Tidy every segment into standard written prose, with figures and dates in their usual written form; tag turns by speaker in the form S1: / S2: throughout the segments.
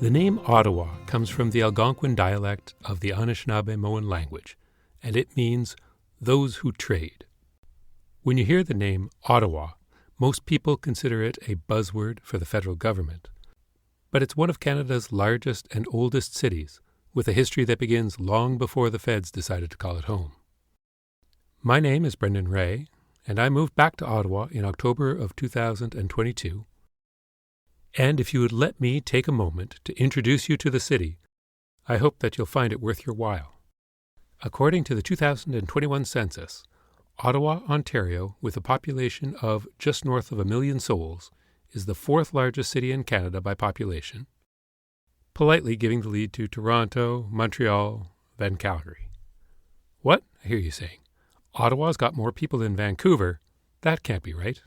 S1: The name Ottawa comes from the Algonquin dialect of the Anishinaabe-Moan language, and it means those who trade. When you hear the name Ottawa, most people consider it a buzzword for the federal government. But it's one of Canada's largest and oldest cities, with a history that begins long before the feds decided to call it home. My name is Brendan Ray, and I moved back to Ottawa in October of 2022. And if you would let me take a moment to introduce you to the city, I hope that you'll find it worth your while. According to the 2021 census, Ottawa, Ontario, with a population of just north of 1 million souls, is the fourth largest city in Canada by population, politely giving the lead to Toronto, Montreal, then Calgary. What? I hear you saying. Ottawa's got more people than Vancouver. That can't be right.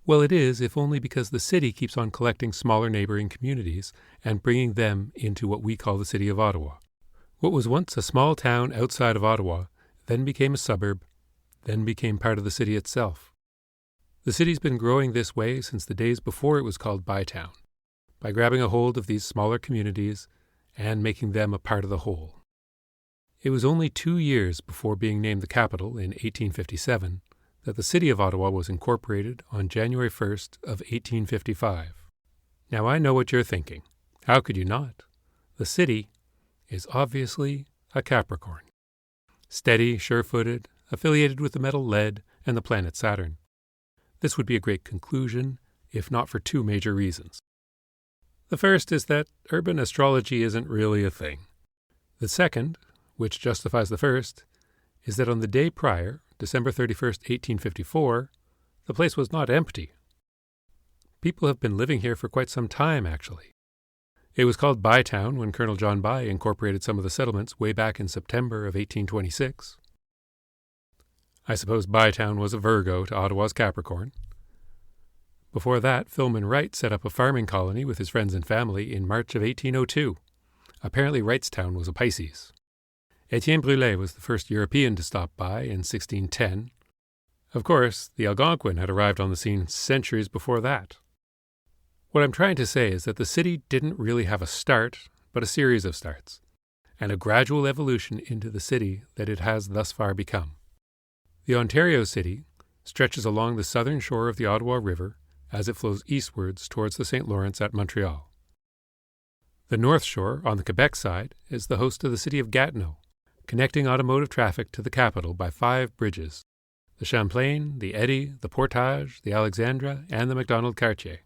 S1: Well, it is, if only because the city keeps on collecting smaller neighboring communities and bringing them into what we call the city of Ottawa. What was once a small town outside of Ottawa then became a suburb, then became part of the city itself. The city's been growing this way since the days before it was called Bytown, by grabbing a hold of these smaller communities and making them a part of the whole. It was only 2 years before being named the capital in 1857 that the city of Ottawa was incorporated on January 1st of 1855. Now I know what you're thinking. How could you not? The city is obviously a Capricorn. Steady, sure-footed, affiliated with the metal lead and the planet Saturn. This would be a great conclusion, if not for 2 major reasons. The first is that urban astrology isn't really a thing. The second, which justifies the first, is that on the day prior, December 31st, 1854, the place was not empty. People have been living here for quite some time, actually. It was called Bytown when Colonel John By incorporated some of the settlements way back in September of 1826. I suppose Bytown was a Virgo to Ottawa's Capricorn. Before that, Philman Wright set up a farming colony with his friends and family in March of 1802. Apparently Wrightstown was a Pisces. Etienne Brulé was the first European to stop by in 1610. Of course, the Algonquin had arrived on the scene centuries before that. What I'm trying to say is that the city didn't really have a start, but a series of starts, and a gradual evolution into the city that it has thus far become. The Ontario city stretches along the southern shore of the Ottawa River as it flows eastwards towards the St. Lawrence at Montreal. The North Shore, on the Quebec side, is the host of the city of Gatineau, connecting automotive traffic to the capital by 5 bridges: the Champlain, the Eddy, the Portage, the Alexandra, and the Macdonald-Cartier,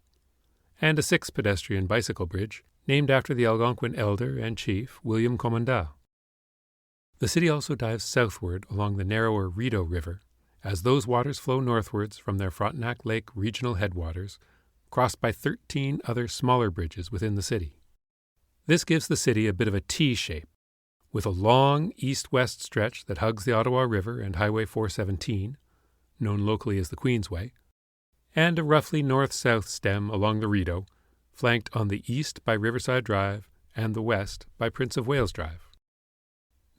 S1: and a 6th pedestrian bicycle bridge named after the Algonquin elder and chief William Commandant. The city also dives southward along the narrower Rideau River, as those waters flow northwards from their Frontenac Lake regional headwaters, crossed by 13 other smaller bridges within the city. This gives the city a bit of a T shape, with a long east-west stretch that hugs the Ottawa River and Highway 417, known locally as the Queensway, and a roughly north-south stem along the Rideau, flanked on the east by Riverside Drive and the west by Prince of Wales Drive.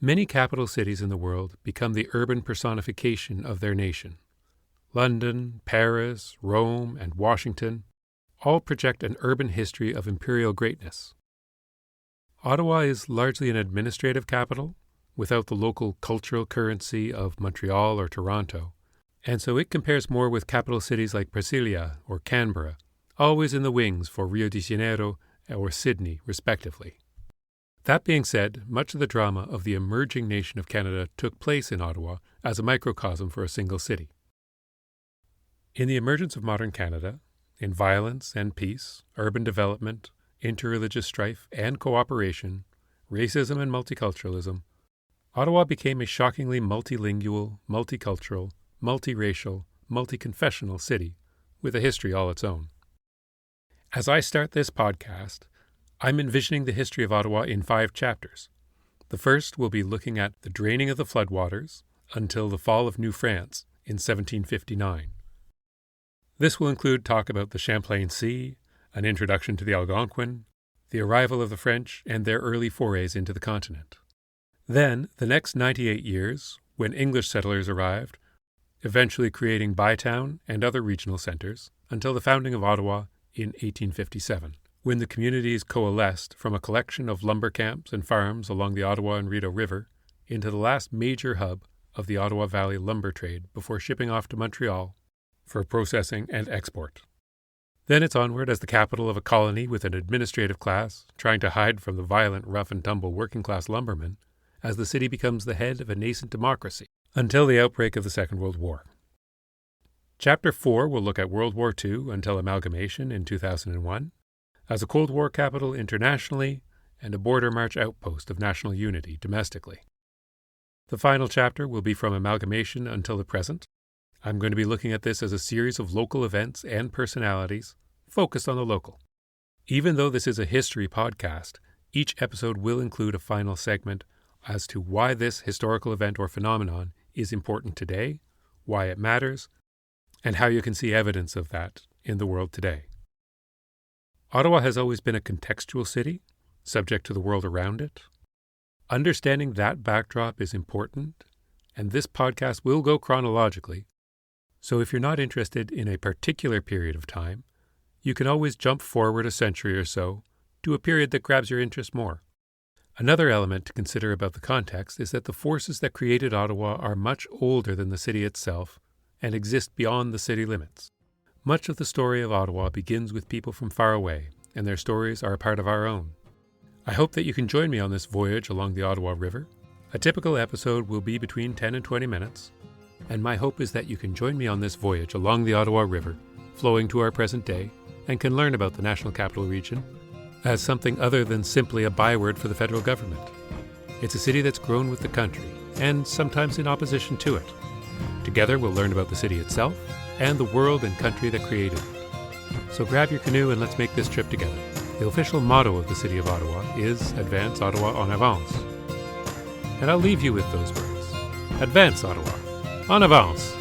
S1: Many capital cities in the world become the urban personification of their nation. London, Paris, Rome, and Washington all project an urban history of imperial greatness. Ottawa is largely an administrative capital, without the local cultural currency of Montreal or Toronto, and so it compares more with capital cities like Brasilia or Canberra, always in the wings for Rio de Janeiro or Sydney, respectively. That being said, much of the drama of the emerging nation of Canada took place in Ottawa as a microcosm for a single city. In the emergence of modern Canada, in violence and peace, urban development, interreligious strife and cooperation, racism and multiculturalism, Ottawa became a shockingly multilingual, multicultural, multiracial, multiconfessional city with a history all its own. As I start this podcast, I'm envisioning the history of Ottawa in 5 chapters. The first will be looking at the draining of the floodwaters until the fall of New France in 1759. This will include talk about the Champlain Sea, an introduction to the Algonquin, the arrival of the French, and their early forays into the continent. Then, the next 98 years, when English settlers arrived, eventually creating Bytown and other regional centers, until the founding of Ottawa in 1857. when the communities coalesced from a collection of lumber camps and farms along the Ottawa and Rideau River into the last major hub of the Ottawa Valley lumber trade before shipping off to Montreal for processing and export. Then it's onward as the capital of a colony with an administrative class trying to hide from the violent, rough-and-tumble working-class lumbermen as the city becomes the head of a nascent democracy until the outbreak of the Second World War. Chapter 4 will look at World War II until amalgamation in 2001, as a Cold War capital internationally and a border march outpost of national unity domestically. The final chapter will be from amalgamation until the present. I'm going to be looking at this as a series of local events and personalities focused on the local. Even though this is a history podcast, each episode will include a final segment as to why this historical event or phenomenon is important today, why it matters, and how you can see evidence of that in the world today. Ottawa has always been a contextual city, subject to the world around it. Understanding that backdrop is important, and this podcast will go chronologically, so if you're not interested in a particular period of time, you can always jump forward a century or so to a period that grabs your interest more. Another element to consider about the context is that the forces that created Ottawa are much older than the city itself and exist beyond the city limits. Much of the story of Ottawa begins with people from far away, and their stories are a part of our own. I hope that you can join me on this voyage along the Ottawa River. A typical episode will be between 10 and 20 minutes, and my hope is that you can join me on this voyage along the Ottawa River, flowing to our present day, and can learn about the National Capital Region as something other than simply a byword for the federal government. It's a city that's grown with the country, and sometimes in opposition to it. Together we'll learn about the city itself and the world and country that created it. So grab your canoe and let's make this trip together. The official motto of the City of Ottawa is Advance Ottawa en avance. And I'll leave you with those words. Advance Ottawa en avance!